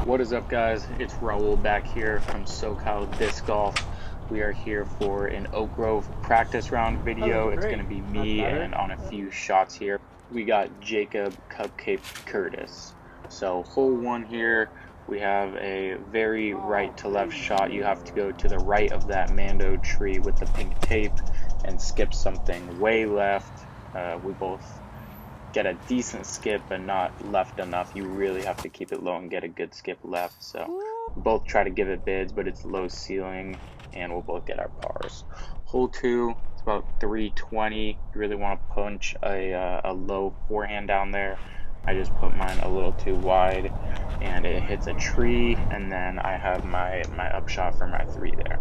What is up, guys? It's Raul back here from SoCal Disc Golf. We are here for an Oak Grove practice round video. It's going to be me and on a few shots here. We got Jacob Cupcake Curtis. So hole one here, we have a very right to left shot. You have to go to the right of that Mando tree with the pink tape and skip something way left. We both get a decent skip, but not left enough. You really have to keep it low and get a good skip left. So we both try to give it bids, but it's low ceiling, and we'll both get our pars. Hole two, it's about 320. You really want to punch a low forehand down there. I just put mine a little too wide, and it hits a tree, and then I have my upshot for my three there.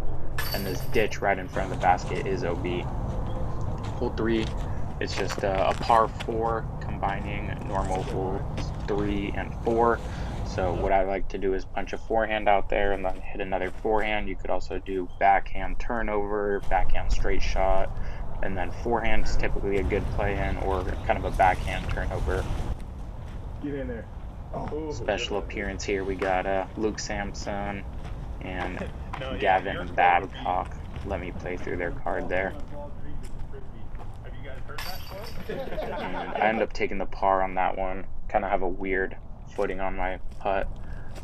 And this ditch right in front of the basket is OB. Hole three, it's just a par 4 combining normal holes 3 and 4. So what I like to do is punch a forehand out there and then hit another forehand. You could also do backhand turnover, backhand straight shot, and then forehand is typically a good play in, or kind of a backhand turnover. Get in there. Special appearance here, we got Luke Sampson and Gavin Babcock. Let me play through their card there. And I end up taking the par on that one. Kind of have a weird footing on my putt.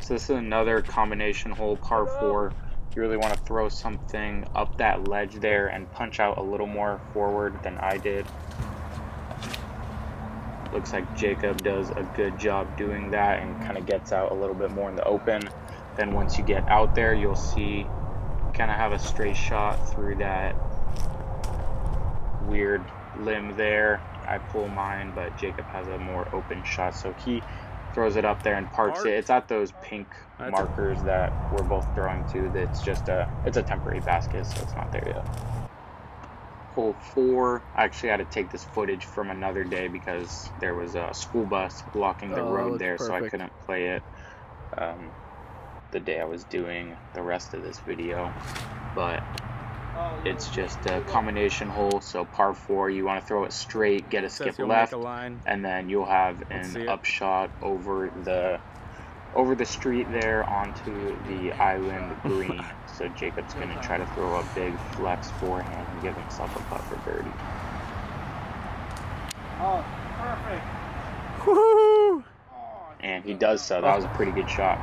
So this is another combination hole, par 4. You really want to throw something up that ledge there and punch out a little more forward than I did. Looks like Jacob does a good job doing that and kind of gets out a little bit more in the open. Then once you get out there, you'll see you kind of have a straight shot through that weird limb there. I pull mine, but Jacob has a more open shot, so he throws it up there and parks it. It's at those pink markers that we're both throwing to. That's just it's a temporary basket, so it's not there yet. Hole 4, I actually had to take this footage from another day because there was a school bus blocking the road there, so I couldn't play it the day I was doing the rest of this video. But it's just a combination hole, so par 4, you want to throw it straight, get a skip left, and then you'll have an upshot over the street there onto the island green. So Jacob's going to try to throw a big flex forehand and give himself a putt for birdie. Oh, perfect. Woohoo! And he does so. That was a pretty good shot.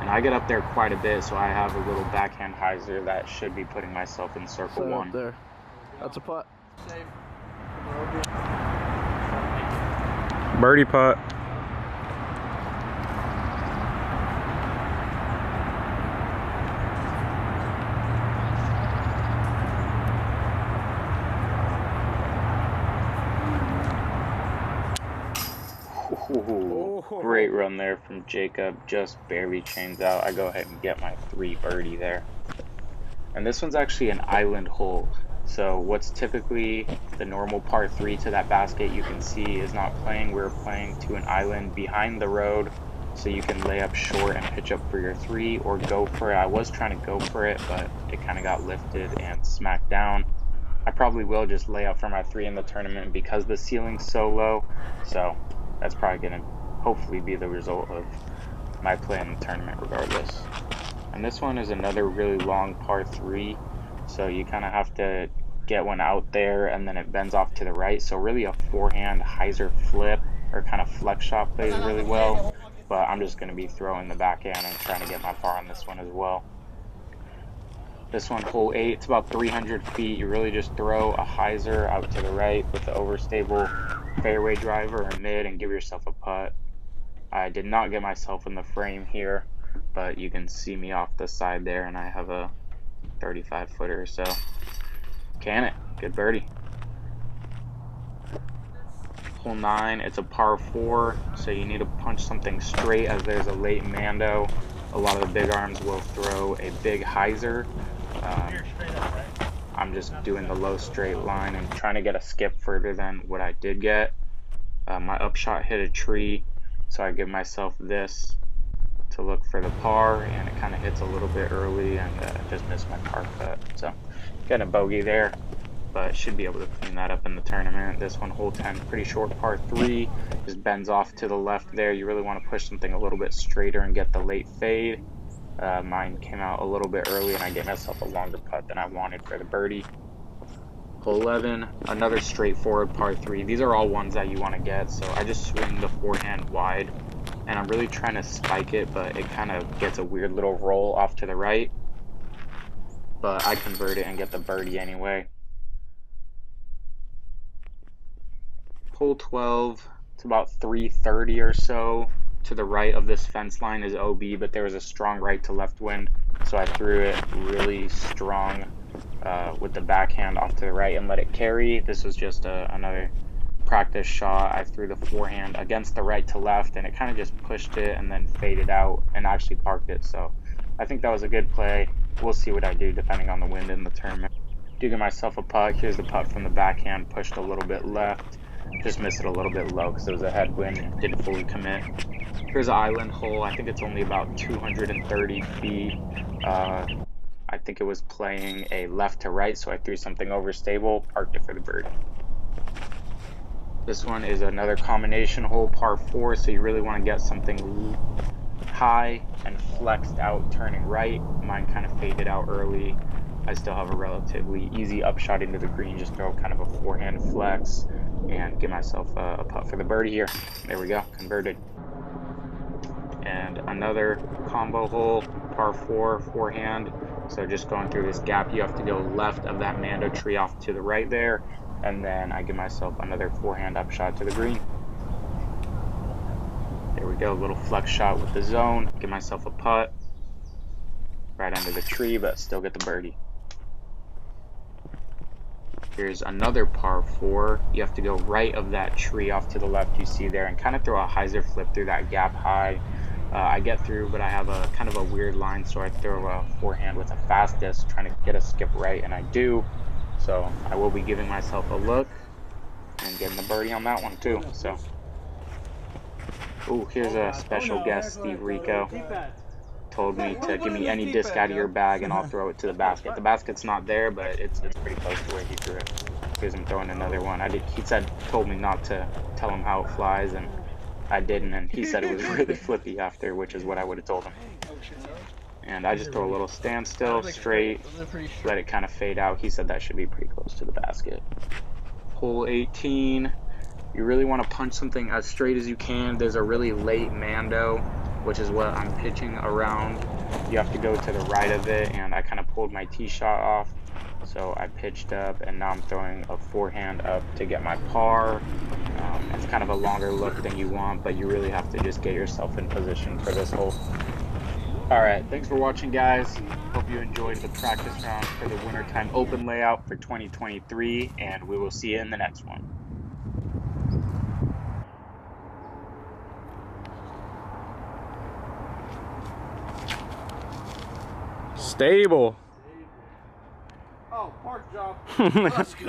And I get up there quite a bit, so I have a little backhand hyzer that should be putting myself in circle 1. Up there. That's a putt. Birdie putt. Ooh, great run there from Jacob, just barely chains out. I go ahead and get my 3 birdie there. And this one's actually an island hole. So what's typically the normal par 3 to that basket, you can see is not playing. We're playing to an island behind the road, so you can lay up short and pitch up for your 3 or go for it. I was trying to go for it, but it kind of got lifted and smacked down. I probably will just lay up for my 3 in the tournament because the ceiling's so low. So that's probably going to hopefully be the result of my play in the tournament regardless. And this one is another really long par 3, so you kind of have to get one out there and then it bends off to the right. So really a forehand hyzer flip or kind of flex shot plays really well, but I'm just going to be throwing the backhand and trying to get my par on this one as well. This one, hole 8, it's about 300 feet. You really just throw a hyzer out to the right with the overstable fairway driver or mid and give yourself a putt. I did not get myself in the frame here, but you can see me off the side there, and I have a 35 footer, so can it. Good birdie. Hole 9, it's a par 4, so you need to punch something straight as there's a late Mando. A lot of the big arms will throw a big hyzer. I'm just doing the low straight line and trying to get a skip further than what I did get. My upshot hit a tree, so I give myself this to look for the par, and it kind of hits a little bit early and just missed my par cut. So getting a bogey there. but should be able to clean that up in the tournament. This one, hole 10, pretty short par 3, just bends off to the left there. You really want to push something a little bit straighter and get the late fade. Mine came out a little bit early, and I gave myself a longer putt than I wanted for the birdie. Hole 11, another straightforward par 3. These are all ones that you want to get, so I just swing the forehand wide, and I'm really trying to spike it, but it kind of gets a weird little roll off to the right. But I convert it and get the birdie anyway. Hole 12, it's about 330 or so. To the right of this fence line is OB, but there was a strong right to left wind, so I threw it really strong with the backhand off to the right and let it carry. This was just another practice shot. I threw the forehand against the right to left, and it kind of just pushed it and then faded out and actually parked it. So I think that was a good play. We'll see what I do depending on the wind in the tournament. Digging myself a putt. Here's the putt from the backhand, pushed a little bit left. Just missed it a little bit low because it was a headwind. Didn't fully commit. Here's an island hole. I think it's only about 230 feet. I think it was playing a left to right, so I threw something overstable, parked it for the birdie. This one is another combination hole, par 4, so you really want to get something high and flexed out turning right. Mine kind of faded out early. I still have a relatively easy upshot into the green, just throw kind of a forehand flex and give myself a putt for the birdie here. There we go, converted. And another combo hole, par 4, forehand. So just going through this gap, you have to go left of that Mando tree off to the right there, and then I give myself another forehand upshot to the green. There we go, little flex shot with the zone, give myself a putt right under the tree, but still get the birdie. Here's another par 4. You have to go right of that tree off to the left you see there and kind of throw a hyzer flip through that gap high. I get through, but I have a kind of a weird line, so I throw a forehand with a fast disc trying to get a skip right, and I do. So I will be giving myself a look and getting the birdie on that one too. So, ooh, here's a special guest, Steve Rico. Told me to give me any disc out of your bag and I'll throw it to the basket. The basket's not there, but it's pretty close to where he threw it. Here's him throwing another one. He told me not to tell him how it flies, and I didn't, and he said it was really flippy after, which is what I would have told him. And I just throw a little standstill, straight, let it kind of fade out. He said that should be pretty close to the basket. Hole 18. You really want to punch something as straight as you can. There's a really late Mando, which is what I'm pitching around. You have to go to the right of it, and I kind of pulled my tee shot off. So I pitched up, and now I'm throwing a forehand up to get my par. It's kind of a longer look than you want, but you really have to just get yourself in position for this hole. Alright, thanks for watching, guys. Hope you enjoyed the practice round for the Wintertime Open layout for 2023, and we will see you in the next one. Stable. Oh, park job. Let's go.